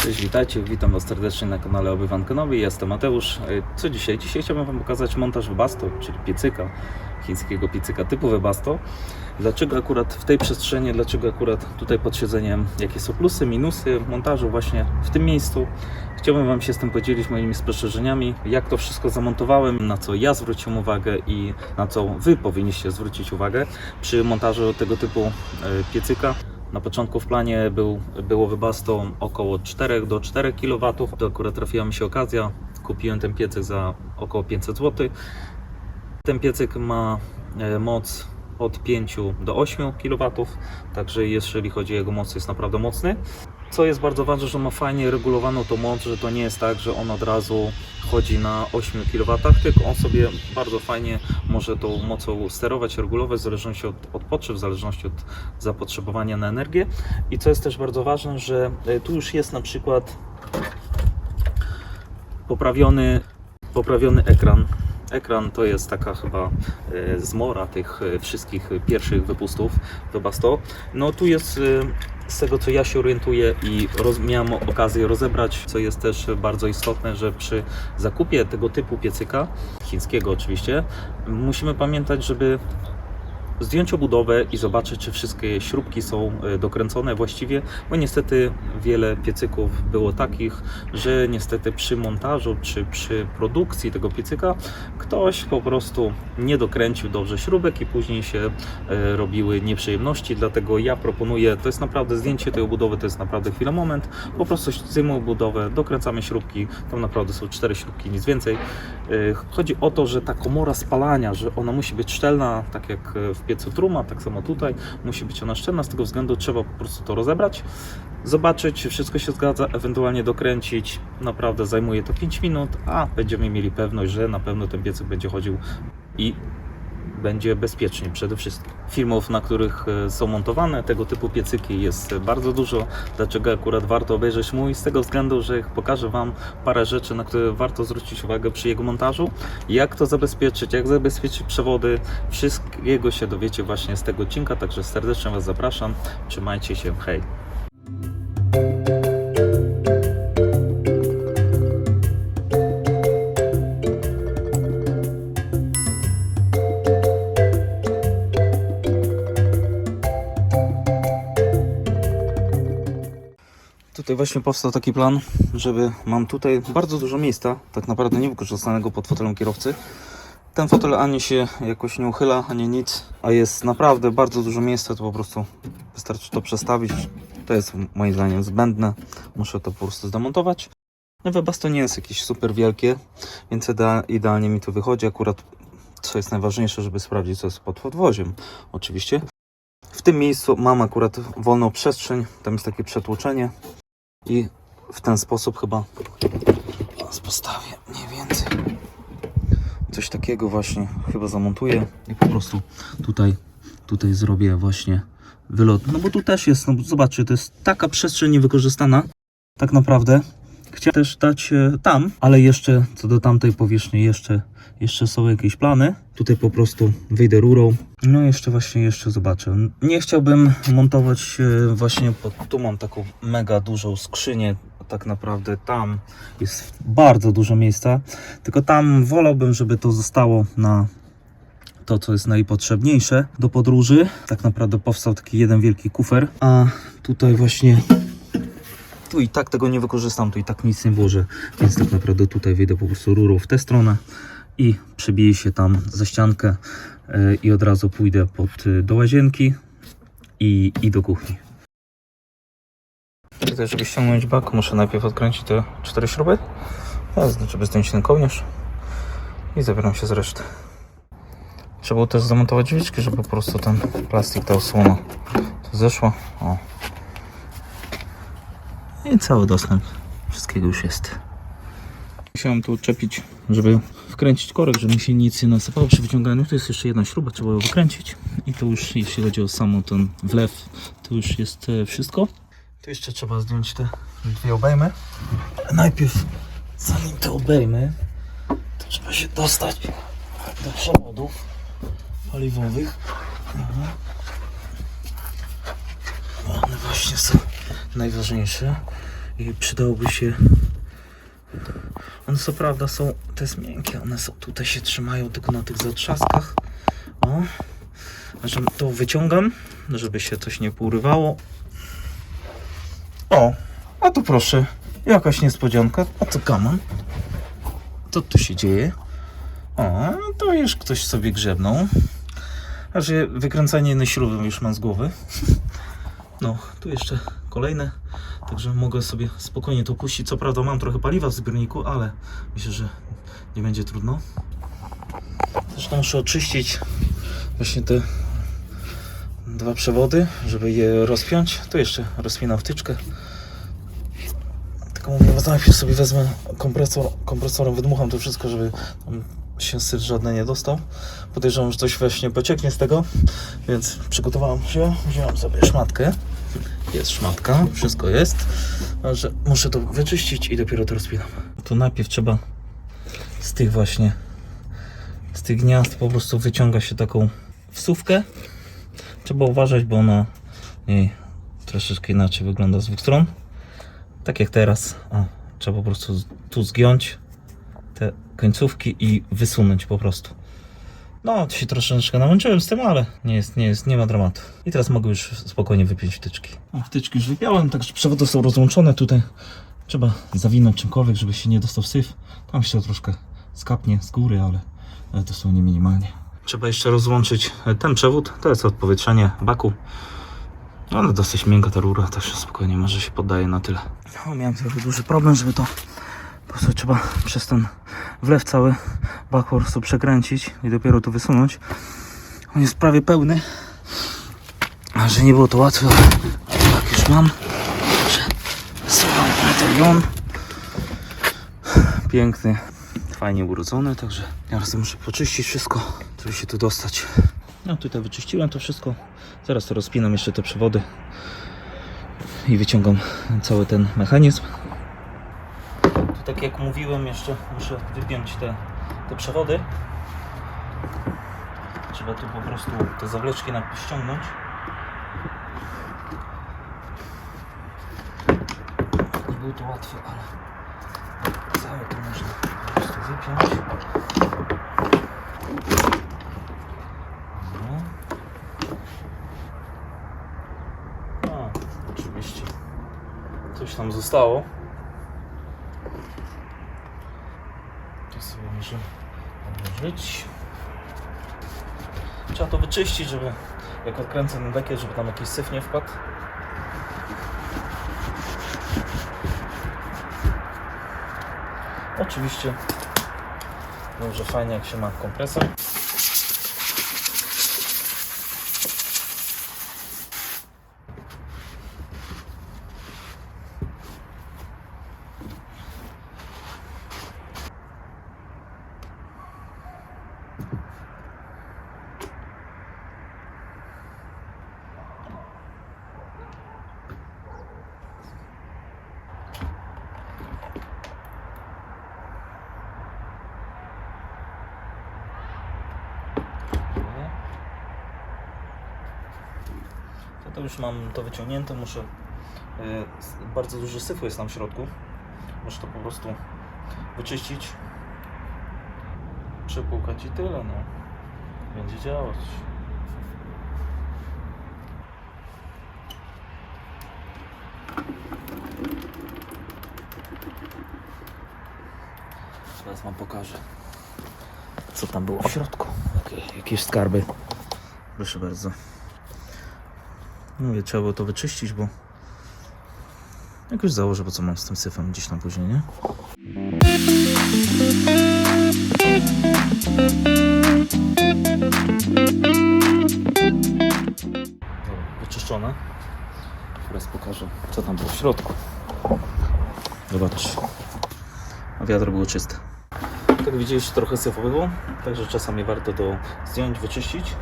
Cześć, witajcie, witam Was serdecznie na kanale Obyw Ankenowy. Jestem Mateusz. Co dzisiaj? Dzisiaj chciałbym Wam pokazać montaż Webasto, czyli piecyka, chińskiego piecyka typu Webasto. Dlaczego akurat w tej przestrzeni, dlaczego akurat tutaj pod siedzeniem, jakie są plusy, minusy montażu właśnie w tym miejscu. Chciałbym Wam się z tym podzielić moimi spostrzeżeniami, jak to wszystko zamontowałem, na co ja zwróciłem uwagę i na co Wy powinniście zwrócić uwagę przy montażu tego typu piecyka. Na początku w planie było Webasto około 4 do 4 kW. To akurat trafiła mi się okazja. Kupiłem ten piecyk za około 500 zł. Ten piecyk ma moc od 5 do 8 kW, także jeżeli chodzi o jego moc, jest naprawdę mocny. Co jest bardzo ważne, że ma fajnie regulowaną tą moc, że to nie jest tak, że on od razu chodzi na 8 kW, tylko on sobie bardzo fajnie może tą mocą sterować, regulować w zależności od potrzeb, w zależności od zapotrzebowania na energię. I co jest też bardzo ważne, że tu już jest na przykład poprawiony ekran. Ekran to jest taka chyba zmora tych wszystkich pierwszych wypustów Webasto. No tu jest z tego, co ja się orientuję i miałem okazję rozebrać, co jest też bardzo istotne, że przy zakupie tego typu piecyka, chińskiego oczywiście, musimy pamiętać, żeby zdjąć obudowę i zobaczyć, czy wszystkie śrubki są dokręcone właściwie, bo niestety wiele piecyków było takich, że niestety przy montażu czy przy produkcji tego piecyka ktoś po prostu nie dokręcił dobrze śrubek i później się robiły nieprzyjemności. Dlatego ja proponuję, to jest naprawdę zdjęcie tej obudowy, to jest naprawdę chwila, moment, po prostu zdejmujemy obudowę, dokręcamy śrubki, tam naprawdę są 4 śrubki, nic więcej. Chodzi o to, że ta komora spalania, że ona musi być szczelna, tak jak w piecu Truma, tak samo tutaj musi być ona szczelna, z tego względu trzeba po prostu to rozebrać, zobaczyć, czy wszystko się zgadza, ewentualnie dokręcić. Naprawdę zajmuje to 5 minut, a będziemy mieli pewność, że na pewno ten piecyk będzie chodził i będzie bezpiecznie przede wszystkim. Filmów, na których są montowane tego typu piecyki, jest bardzo dużo. Dlaczego akurat warto obejrzeć mój? Z tego względu, że pokażę Wam parę rzeczy, na które warto zwrócić uwagę przy jego montażu. Jak to zabezpieczyć, jak zabezpieczyć przewody. Wszystkiego się dowiecie właśnie z tego odcinka, także serdecznie Was zapraszam. Trzymajcie się, hej! Tutaj właśnie powstał taki plan, żeby mam tutaj bardzo dużo miejsca, tak naprawdę niewykorzystanego pod fotelem kierowcy. Ten fotel ani się jakoś nie uchyla, ani nic, a jest naprawdę bardzo dużo miejsca, to po prostu wystarczy to przestawić. To jest moim zdaniem zbędne, muszę to po prostu zdemontować. No Webasto nie jest jakieś super wielkie, więc idealnie mi to wychodzi. Akurat co jest najważniejsze, żeby sprawdzić, co jest pod podwoziem oczywiście. W tym miejscu mam akurat wolną przestrzeń, tam jest takie przetłoczenie. I w ten sposób chyba postawię mniej więcej coś takiego właśnie chyba zamontuję i po prostu tutaj zrobię właśnie wylot. No bo tu też jest, no zobaczcie, to jest taka przestrzeń niewykorzystana tak naprawdę. Chciałem też dać tam, ale jeszcze co do tamtej powierzchni jeszcze są jakieś plany. Tutaj po prostu wyjdę rurą. No jeszcze zobaczę. Nie chciałbym montować właśnie tu mam taką mega dużą skrzynię. Tak naprawdę tam jest bardzo dużo miejsca. Tylko tam wolałbym, żeby to zostało na to, co jest najpotrzebniejsze do podróży. Tak naprawdę powstał taki jeden wielki kufer. A tutaj właśnie tu i tak tego nie wykorzystam, tu i tak nic nie włożę, więc tak naprawdę tutaj wyjdę po prostu rurą w tę stronę i przebiję się tam za ściankę i od razu pójdę do łazienki i do kuchni. Tutaj, żeby ściągnąć bak, muszę najpierw odkręcić te 4 śruby, żeby zdjąć ten kołnierz i zabieram się z reszty. Trzeba było też zamontować drzwiczki, żeby po prostu ten plastik, ta osłona to zeszła. O. I cały dostęp wszystkiego już jest. Musiałem tu odczepić, żeby wkręcić korek, żeby mi się nic nie nasypało przy wyciąganiu. Tu jest jeszcze jedna śruba, trzeba ją wykręcić. I to już, jeśli chodzi o samo ten wlew, to już jest wszystko. Tu jeszcze trzeba zdjąć te 2 obejmy. Ale najpierw, zanim te obejmy, to trzeba się dostać do przewodów paliwowych. One właśnie są najważniejsze. i przydałoby się. One co prawda są, to jest miękkie, one są, tutaj się trzymają tylko na tych zatrzaskach. O, znaczy to wyciągam, żeby się coś nie pourywało. O, a tu proszę, jakaś niespodzianka. A co kaman? Co tu się dzieje? O, to już ktoś sobie grzebnął. Aż wykręcanie jednej śruby już mam z głowy. No, tu jeszcze kolejne. Także mogę sobie spokojnie to puścić. Co prawda mam trochę paliwa w zbiorniku, ale myślę, że nie będzie trudno. Zresztą muszę oczyścić właśnie te dwa przewody, żeby je rozpiąć. Tu jeszcze rozpinam wtyczkę. Tylko mówię, najpierw sobie wezmę kompresorem wydmucham to wszystko, żeby tam się syf żadny nie dostał. Podejrzewam, że coś właśnie pocieknie z tego, więc przygotowałem się, wziąłem sobie szmatkę. Jest szmatka, wszystko jest, że muszę to wyczyścić i dopiero to rozpinam. To najpierw trzeba z tych właśnie, z tych gniazd po prostu wyciąga się taką wsówkę. Trzeba uważać, bo ona troszeczkę inaczej wygląda z dwóch stron. Tak jak teraz. O, trzeba po prostu tu zgiąć te końcówki i wysunąć po prostu. No, to się troszeczkę namęczyłem z tym, ale nie ma dramatu. I teraz mogę już spokojnie wypiąć wtyczki. O, wtyczki już wypiąłem, także przewody są rozłączone. Tutaj trzeba zawinąć czymkolwiek, żeby się nie dostał syf. Tam się troszkę skapnie z góry, ale to są nie minimalnie. Trzeba jeszcze rozłączyć ten przewód. To jest odpowietrzenie baku. Ale dosyć miękka ta rura, też spokojnie może się poddaje na tyle. No, miałem trochę duży problem, żeby to po prostu trzeba przez ten wlew cały bak po prostu przekręcić i dopiero to wysunąć. On jest prawie pełny, a że nie było to łatwe, ale tak już mam. Wysuwam medalion. Piękny, fajnie urodzony, także teraz muszę poczyścić wszystko, żeby się tu dostać. No tutaj wyczyściłem to wszystko. Zaraz to rozpinam jeszcze te przewody i wyciągam cały ten mechanizm. Tu, tak jak mówiłem, jeszcze muszę wypiąć te przewody. Trzeba tu po prostu te zawleczki najpierw ściągnąć. Nie było to łatwe, ale całe to można po prostu wypiąć. Oczywiście coś tam zostało. To sobie muszę odłożyć. Trzeba to wyczyścić, żeby jak odkręcę ten dekiel, żeby tam jakiś syf nie wpadł. Oczywiście dobrze, fajnie jak się ma kompresor. To już mam to wyciągnięte, muszę bardzo dużo syfu jest tam w środku, muszę to po prostu wyczyścić, przepłukać i tyle, no będzie działać. Teraz wam pokażę, co tam było w środku, jakieś skarby. Proszę bardzo. Mówię, trzeba było to wyczyścić, bo jakoś założę, po co mam z tym syfem gdzieś tam później, nie? Dobra, wyczyszczone. Teraz pokażę, co tam było w środku. Zobaczcie. A wiadro było czyste. Jak widzieliście, trochę syfu było, także czasami warto to zdjąć, wyczyścić.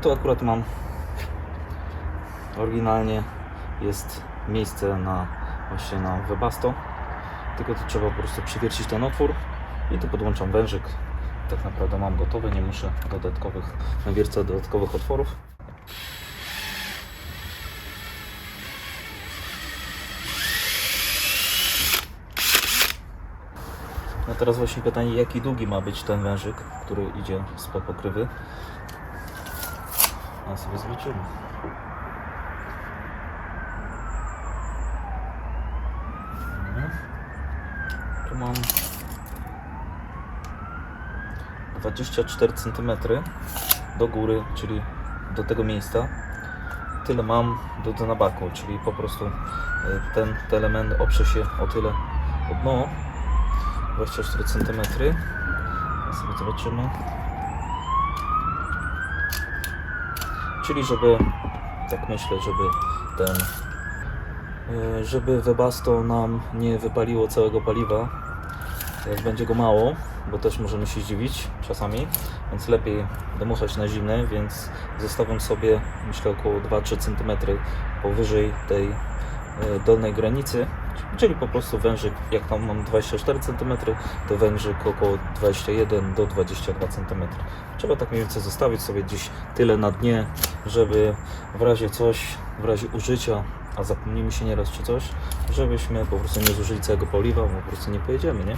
Tu akurat mam oryginalnie jest miejsce właśnie na Webasto, tylko to trzeba po prostu przywiercić ten otwór i tu podłączam wężyk. Tak naprawdę mam gotowe, nie muszę nawiercać dodatkowych otworów. No teraz właśnie pytanie, jaki długi ma być ten wężyk, który idzie spod pokrywy. A sobie zobaczymy. Tu mam 24 cm do góry, czyli do tego miejsca. Tyle mam do na baku, czyli po prostu ten element oprze się o tyle o dno. 24 cm. Teraz sobie zobaczymy. Czyli żeby, tak myślę, żeby Webasto nam nie wypaliło całego paliwa, jak będzie go mało, bo też możemy się zdziwić czasami, więc lepiej dmuchać na zimne, więc zostawiam sobie, myślę, około 2-3 cm powyżej tej dolnej granicy, czyli po prostu wężyk, jak tam mam 24 cm, to wężyk około 21 do 22 cm. Trzeba tak mniej więcej zostawić sobie gdzieś tyle na dnie, żeby w razie coś, w razie użycia, a zapomnimy się nieraz czy coś, żebyśmy po prostu nie zużyli całego paliwa, bo po prostu nie pojedziemy, nie?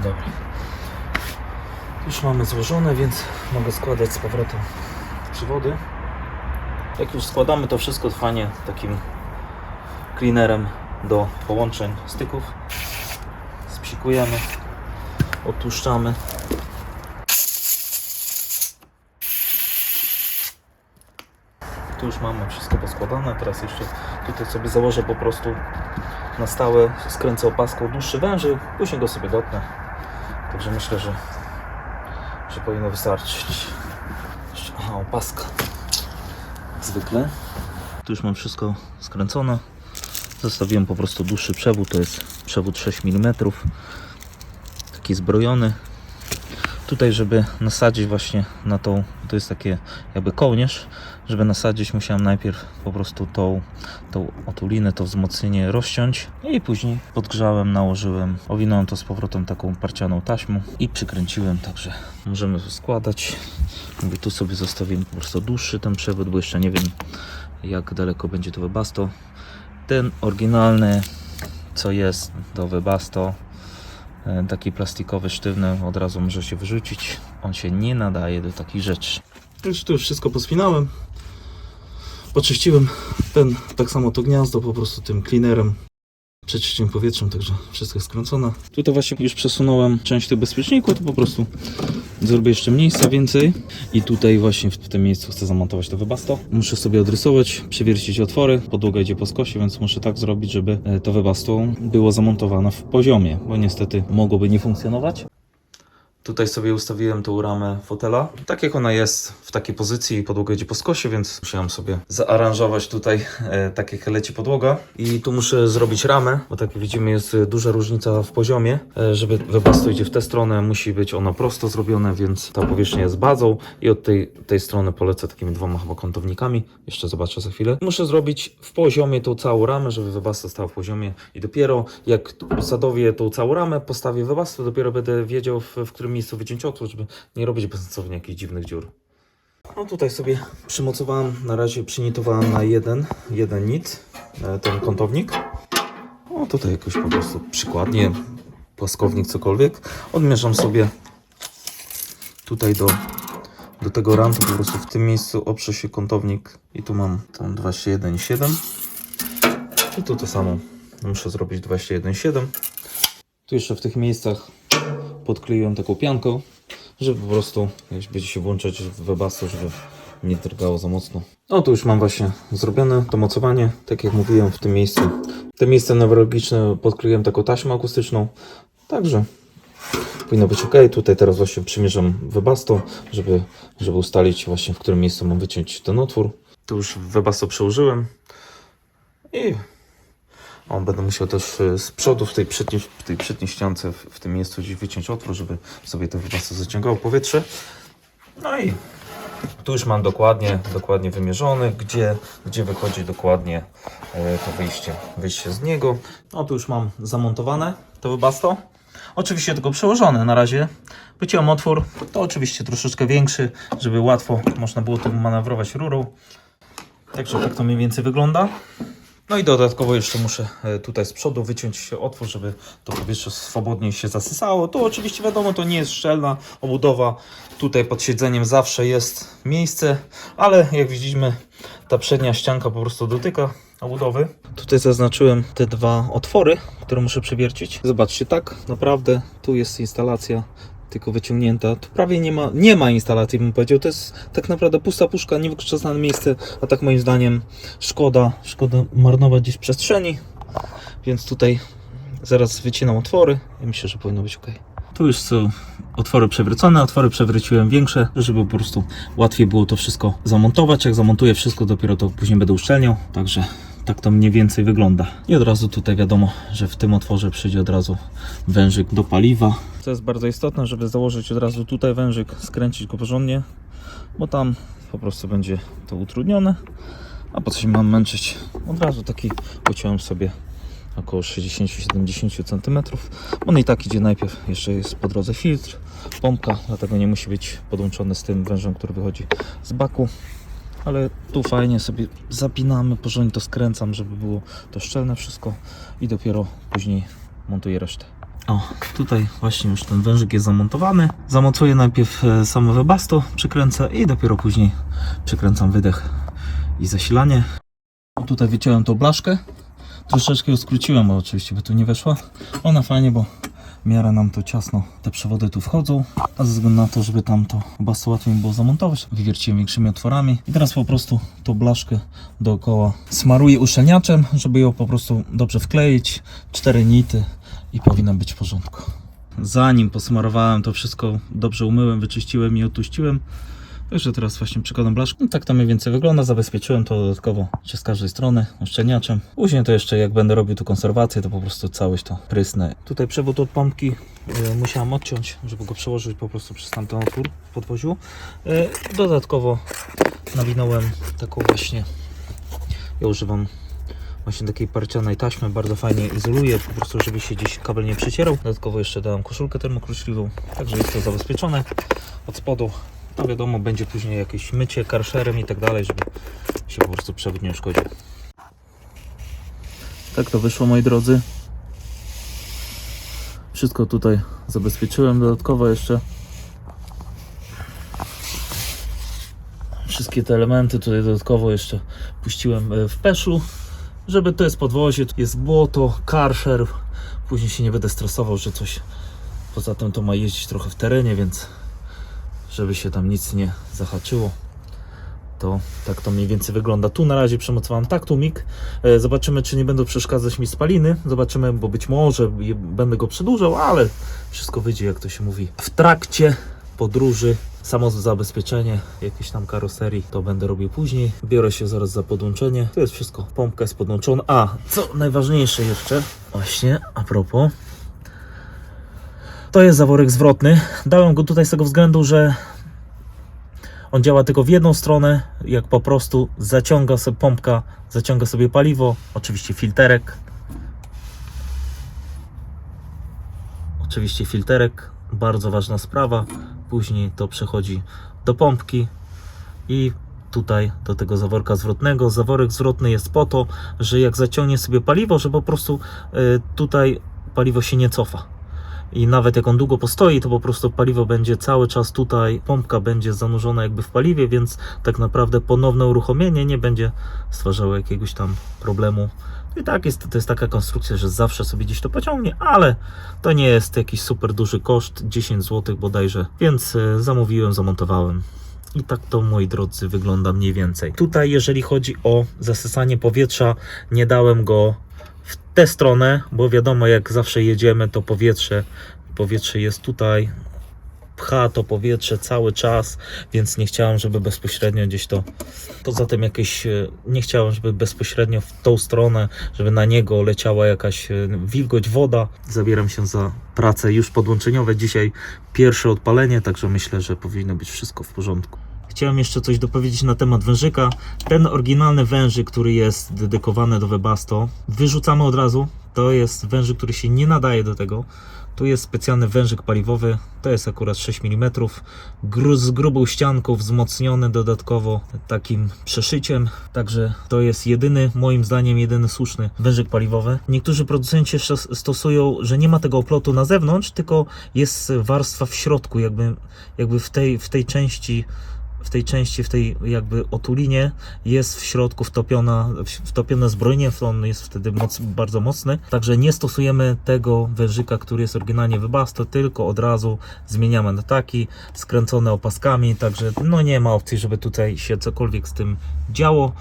Dobra. Już mamy złożone, więc mogę składać z powrotem przewody. Jak już składamy to wszystko fajnie takim cleanerem do połączeń styków, spsikujemy, odtłuszczamy. Tu już mamy wszystko poskładane. Teraz jeszcze tutaj sobie założę po prostu na stałe, skręcę opaską dłuższy wężyk, później go sobie dotnę. Także myślę, że powinno wystarczyć. Aha, opaska. Jak zwykle. Tu już mam wszystko skręcone. Zostawiłem po prostu dłuższy przewód, to jest przewód 6 mm. Taki zbrojony. Tutaj, żeby nasadzić właśnie na tą, to jest takie jakby kołnierz, żeby nasadzić, musiałem najpierw po prostu tą otulinę, to wzmocnienie rozciąć i później podgrzałem, nałożyłem, owinąłem to z powrotem taką parcianą taśmą i przykręciłem, także możemy to składać. Mówię, tu sobie zostawiłem po prostu dłuższy ten przewód, bo jeszcze nie wiem, jak daleko będzie to Webasto. Ten oryginalny, co jest do Webasto, taki plastikowy, sztywny, od razu może się wyrzucić. On się nie nadaje do takich rzeczy. Już tu wszystko pospinałem. Poczyściłem tak samo to gniazdo po prostu tym cleanerem. Przeczyściłem powietrzem, także wszystko jest skręcone. Tutaj właśnie już przesunąłem część tych bezpieczników, to po prostu zrobię jeszcze miejsca więcej. I tutaj właśnie w tym miejscu chcę zamontować to Webasto. Muszę sobie odrysować, przewiercić otwory. Podłoga idzie po skosie, więc muszę tak zrobić, żeby to Webasto było zamontowane w poziomie, bo niestety mogłoby nie funkcjonować. Tutaj sobie ustawiłem tą ramę fotela, tak jak ona jest w takiej pozycji, podłoga idzie po skosie, więc musiałem sobie zaaranżować tutaj tak jak leci podłoga. I tu muszę zrobić ramę, bo tak jak widzimy jest duża różnica w poziomie. Żeby Webasto idzie w tę stronę, musi być ono prosto zrobione, więc ta powierzchnia jest bazą i od tej strony polecę takimi dwoma chyba kątownikami. Jeszcze zobaczę za chwilę. Muszę zrobić w poziomie tą całą ramę, żeby Webasto stało w poziomie i dopiero jak usadowię tą całą ramę, postawię Webasto, dopiero będę wiedział w którym miejscu wyciąć otwór, żeby nie robić bezsensownie jakichś dziwnych dziur. No tutaj sobie przymocowałem, na razie przynitowałem na jeden nit ten kątownik. No tutaj jakoś po prostu przykładnie, płaskownik, cokolwiek. Odmierzam sobie tutaj do tego rantu, po prostu w tym miejscu oprze się kątownik i tu mam tą 21,7 i tu to samo muszę zrobić 21,7. Tu jeszcze w tych miejscach podkleiłem taką pianką, żeby po prostu, jak będzie się włączać w Webasto, żeby nie drgało za mocno. No tu już mam właśnie zrobione to mocowanie, tak jak mówiłem w tym miejscu. Te miejsce newralgiczne podkleiłem taką taśmą akustyczną, także powinno być ok. Tutaj teraz właśnie przymierzam Webasto, żeby ustalić właśnie, w którym miejscu mam wyciąć ten otwór. Tu już Webasto przełożyłem i będę musiał też z przodu w tej przedniej ściance, w tym miejscu gdzieś wyciąć otwór, żeby sobie to Webasto zaciągało powietrze. No i tu już mam dokładnie wymierzony, gdzie wychodzi dokładnie to wyjście z niego. No tu już mam zamontowane to webasto. Oczywiście tylko przełożone na razie. Wyciąłem otwór, to oczywiście troszeczkę większy, żeby łatwo można było tu manewrować rurą. Także tak to mniej więcej wygląda. No i dodatkowo jeszcze muszę tutaj z przodu wyciąć otwór, żeby to powietrze swobodniej się zasysało. To oczywiście wiadomo, to nie jest szczelna obudowa. Tutaj pod siedzeniem zawsze jest miejsce, ale jak widzimy, ta przednia ścianka po prostu dotyka obudowy. Tutaj zaznaczyłem te dwa otwory, które muszę przewiercić. Zobaczcie, tak naprawdę tu jest instalacja tylko wyciągnięta. Tu prawie nie ma instalacji, bym powiedział. To jest tak naprawdę pusta puszka, niewykorzystane miejsce, a tak moim zdaniem szkoda marnować gdzieś przestrzeni. Więc tutaj zaraz wycinam otwory i myślę, że powinno być ok. Tu już są otwory przewrócone, otwory przewróciłem większe, żeby po prostu łatwiej było to wszystko zamontować. Jak zamontuję wszystko, dopiero to później będę uszczelniał. Także tak to mniej więcej wygląda. I od razu tutaj wiadomo, że w tym otworze przyjdzie od razu wężyk do paliwa. Co jest bardzo istotne, żeby założyć od razu tutaj wężyk, skręcić go porządnie, bo tam po prostu będzie to utrudnione. A po co się mam męczyć? Od razu taki pociąłem sobie około 60-70 cm. On i tak idzie najpierw, jeszcze jest po drodze filtr, pompka, dlatego nie musi być podłączony z tym wężem, który wychodzi z baku. Ale tu fajnie sobie zapinamy, porządnie to skręcam, żeby było to szczelne wszystko i dopiero później montuję resztę. O, tutaj właśnie już ten wężyk jest zamontowany. Zamontuję najpierw samo webasto, przykręcę i dopiero później przykręcam wydech i zasilanie. Tutaj wyciąłem tą blaszkę. Troszeczkę ją skróciłem, bo oczywiście by tu nie weszła. Ona fajnie, bo w miarę nam to ciasno te przewody tu wchodzą, a ze względu na to, żeby tam to basto łatwiej było zamontować, wywierciłem większymi otworami i teraz po prostu tą blaszkę dookoła smaruję uszczelniaczem, żeby ją po prostu dobrze wkleić. 4 nity i powinna być w porządku. Zanim posmarowałem to wszystko, dobrze umyłem, wyczyściłem i otuściłem. Także teraz właśnie przykładam blaszkę. No tak to mniej więcej wygląda. Zabezpieczyłem to dodatkowo z każdej strony uszczelniaczem. Później to jeszcze jak będę robił tu konserwację, to po prostu całość to prysnę. Tutaj przewód od pompki musiałem odciąć, żeby go przełożyć po prostu przez tamten otwór w podwoziu. Dodatkowo nawinąłem taką właśnie, ja używam właśnie takiej parcianej taśmy, bardzo fajnie izoluje, po prostu żeby się gdzieś kabel nie przecierał. Dodatkowo jeszcze dałem koszulkę termokruśliwą, także jest to zabezpieczone od spodu. No wiadomo, będzie później jakieś mycie karszerem i tak dalej, żeby się po prostu przewód nie uszkodził. Tak to wyszło, moi drodzy. Wszystko tutaj zabezpieczyłem dodatkowo jeszcze. Wszystkie te elementy tutaj dodatkowo jeszcze puściłem w peszu, żeby to jest podwozie, jest błoto, karszer. Później się nie będę stresował, że coś. Poza tym to ma jeździć trochę w terenie, więc żeby się tam nic nie zahaczyło. To tak to mniej więcej wygląda. Tu na razie przymocowałem taktumik. Zobaczymy, czy nie będą przeszkadzać mi spaliny. Zobaczymy, bo być może będę go przedłużał, ale wszystko wyjdzie, jak to się mówi, w trakcie podróży. Samo zabezpieczenie jakiejś tam karoserii to będę robił później. Biorę się zaraz za podłączenie. To jest wszystko. Pompka jest podłączona. A, co najważniejsze jeszcze, właśnie a propos, to jest zaworek zwrotny. Dałem go tutaj z tego względu, że on działa tylko w jedną stronę. Jak po prostu zaciąga sobie pompka, zaciąga sobie paliwo, oczywiście filterek. Oczywiście filterek, bardzo ważna sprawa. Później to przechodzi do pompki i tutaj do tego zaworka zwrotnego. Zaworek zwrotny jest po to, że jak zaciągnie sobie paliwo, że po prostu tutaj paliwo się nie cofa. I nawet jak on długo postoi, to po prostu paliwo będzie cały czas tutaj, pompka będzie zanurzona jakby w paliwie, więc tak naprawdę ponowne uruchomienie nie będzie stwarzało jakiegoś tam problemu. I tak to jest taka konstrukcja, że zawsze sobie gdzieś to pociągnie, ale to nie jest jakiś super duży koszt, 10 zł bodajże, więc zamówiłem, zamontowałem. I tak to, moi drodzy, wygląda mniej więcej. Tutaj jeżeli chodzi o zasysanie powietrza, nie dałem go w tę stronę, bo wiadomo, jak zawsze jedziemy, to powietrze jest tutaj pcha to powietrze cały czas, więc nie chciałem, żeby bezpośrednio gdzieś to, poza tym jakieś, nie chciałem, żeby bezpośrednio w tą stronę, żeby na niego leciała jakaś wilgoć, woda. Zabieram się za prace już podłączeniowe. Dzisiaj pierwsze odpalenie, także myślę, że powinno być wszystko w porządku. Chciałem jeszcze coś dopowiedzieć na temat wężyka. Ten oryginalny wężyk, który jest dedykowany do Webasto, wyrzucamy od razu. To jest wężyk, który się nie nadaje do tego. Tu jest specjalny wężyk paliwowy, to jest akurat 6 mm, z grubą ścianką, wzmocniony dodatkowo takim przeszyciem, także to jest jedyny, moim zdaniem jedyny słuszny wężyk paliwowy. Niektórzy producenci jeszcze stosują, że nie ma tego oplotu na zewnątrz, tylko jest warstwa w środku, jakby w tej części, w tej jakby otulinie jest w środku wtopione zbrojenie, on jest wtedy bardzo mocny. Także nie stosujemy tego wężyka, który jest oryginalnie Webasto, tylko od razu zmieniamy na taki, skręcone opaskami, także no nie ma opcji, żeby tutaj się cokolwiek z tym działo.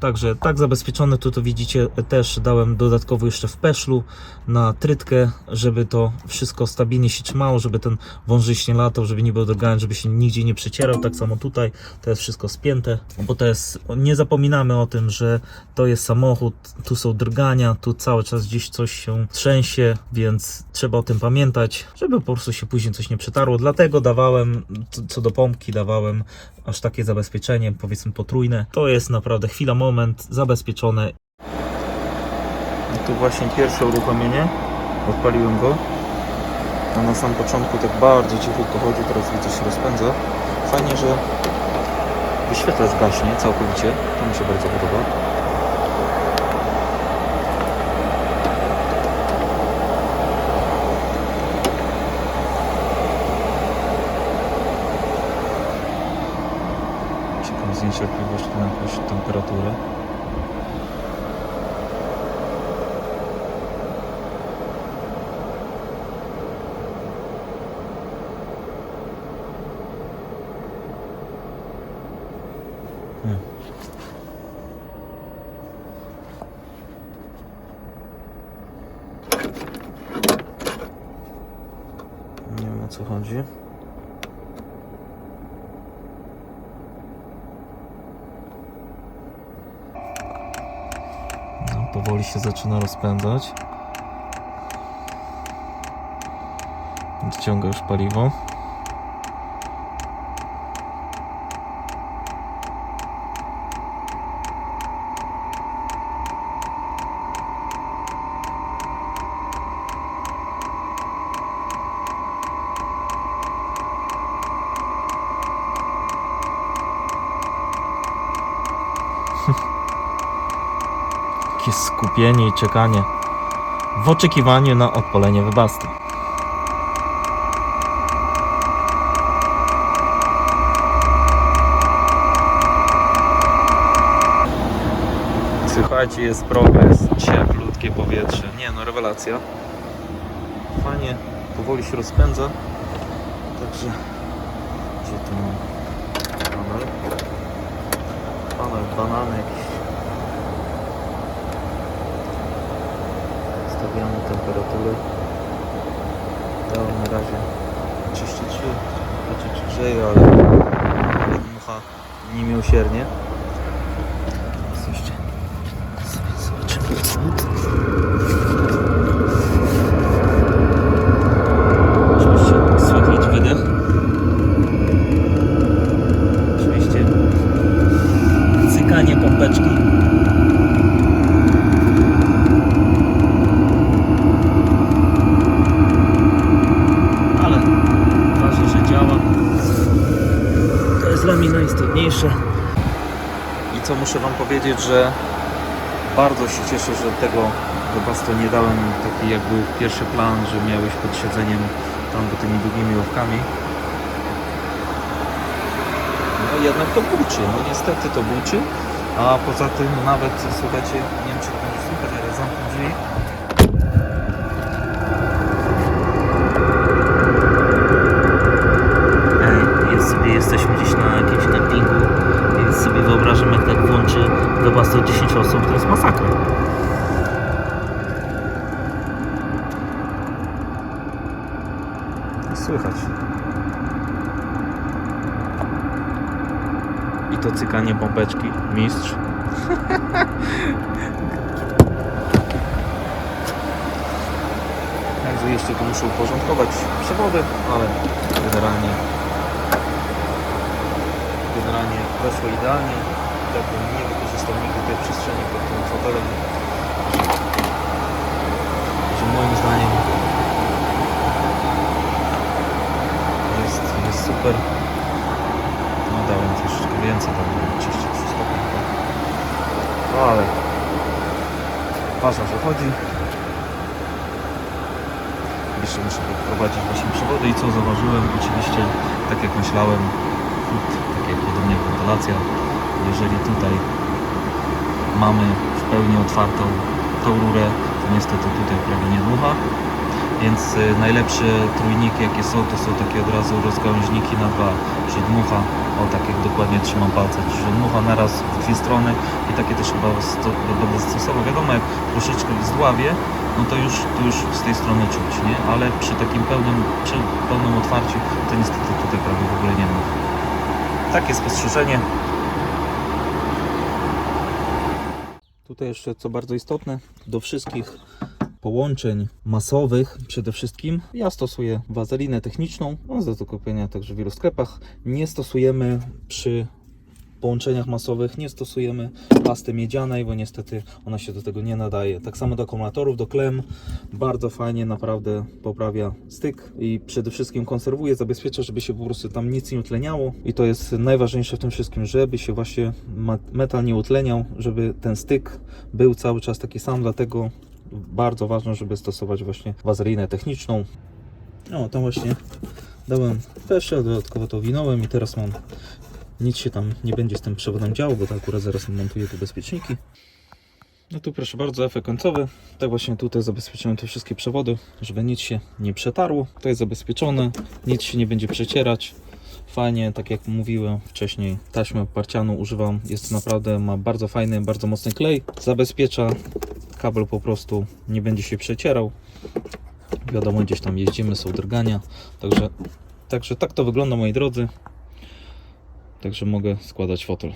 Także tak zabezpieczone, to widzicie, też dałem dodatkowo jeszcze w peszlu na trytkę, żeby to wszystko stabilnie się trzymało, żeby ten wążyś nie latał, żeby nie był drgany, żeby się nigdzie nie przecierał. Tak samo tutaj, to jest wszystko spięte, bo to jest, nie zapominamy o tym, że to jest samochód, tu są drgania, tu cały czas gdzieś coś się trzęsie, więc trzeba o tym pamiętać, żeby po prostu się później coś nie przetarło. Dlatego dawałem, co do pompki, dawałem aż takie zabezpieczenie, powiedzmy potrójne. To jest naprawdę chwila, moment, zabezpieczone. I tu właśnie pierwsze uruchomienie, odpaliłem go. A na samym początku tak bardzo cichutko chodzi, teraz widzę, się rozpędza. Fajnie, że wyświetlacz gaśnie całkowicie, to mi się bardzo podoba. Z niecierpliwością na jakąś temperaturę. Nie wiem, o co chodzi. Powoli się zaczyna rozpędzać. Wciąga już paliwo. Takie skupienie i czekanie w oczekiwaniu na odpalenie Webasto. Słuchajcie, jest progres, cieplutkie powietrze. Nie no, rewelacja. Fajnie, powoli się rozpędza. Także, gdzie tu mam panel banany jakiś. Stawiamy temperaturę. Dałem na razie 33. Znaczy się grzeje, ale dmucha niemiłosiernie. Zobaczcie. Oczywiście słychać wydech. Oczywiście cykanie pompeczki. Ale ważne, że działa. To jest dla mnie najistotniejsze. I co muszę Wam powiedzieć, że bardzo się cieszę, że tego Webasto nie dałem taki jakby pierwszy plan, że miałeś pod siedzeniem tam do tymi długimi ławkami. No jednak to buczy, no niestety to buczy, a poza tym nawet, słuchajcie, nie wiem czy to będzie słychać, ale zamknę drzwi. Jesteśmy gdzieś na jakimś campingu, więc sobie wyobrażam, jak tak włączy Webasto 10 osób, to jest masakra. Słychać. to cykanie pompeczki, mistrz. Także jeszcze tu muszę uporządkować przewody, ale generalnie weszło idealnie. Tak bym nie wykorzystał nigdy tej przestrzeni pod tym fotelem. Że moim zdaniem jest super. No dałem troszeczkę więcej, tam 33 stopni. No ale ważne, że chodzi. Jeszcze muszę wprowadzić właśnie przewody i co zauważyłem, oczywiście tak jak myślałem, tak jak podobnie wentylacja, jeżeli tutaj mamy w pełni otwartą tą rurę, to niestety tutaj prawie nie dmucha, więc najlepsze trójniki jakie są, to są takie od razu rozgałęźniki na dwa, że dmucha, o tak jak dokładnie trzymam palce, że dmucha naraz w dwie strony i takie też chyba będę stosował. Wiadomo, jak troszeczkę zdławie, no to już z tej strony czuć, nie? Ale przy takim pełnym otwarciu to niestety tutaj prawie w ogóle nie ma. Takie spostrzeżenie. Tutaj jeszcze co bardzo istotne, do wszystkich połączeń masowych przede wszystkim ja stosuję wazelinę techniczną, jest do kupienia także w wielu sklepach. Nie stosujemy przy połączeniach masowych, nie stosujemy pasty miedzianej, bo niestety ona się do tego nie nadaje. Tak samo do akumulatorów, do klem, bardzo fajnie naprawdę poprawia styk i przede wszystkim konserwuje, zabezpiecza, żeby się po prostu tam nic nie utleniało i to jest najważniejsze w tym wszystkim, żeby się właśnie metal nie utleniał, żeby ten styk był cały czas taki sam, dlatego bardzo ważne, żeby stosować właśnie wazelinę techniczną. No, tam właśnie dałem feszę, dodatkowo to winąłem i teraz mam, nic się tam nie będzie z tym przewodem działo, bo to akurat zaraz montuję tu bezpieczniki. No tu proszę bardzo, efekt końcowy. Tak właśnie tutaj zabezpieczyłem te wszystkie przewody, żeby nic się nie przetarło. To jest zabezpieczone, nic się nie będzie przecierać. Fajnie, tak jak mówiłem wcześniej, taśmę parcianą używam. Jest naprawdę, ma bardzo fajny, bardzo mocny klej. Zabezpiecza, kabel po prostu nie będzie się przecierał. Wiadomo, gdzieś tam jeździmy, są drgania. Także tak to wygląda, moi drodzy. Także mogę składać fotel.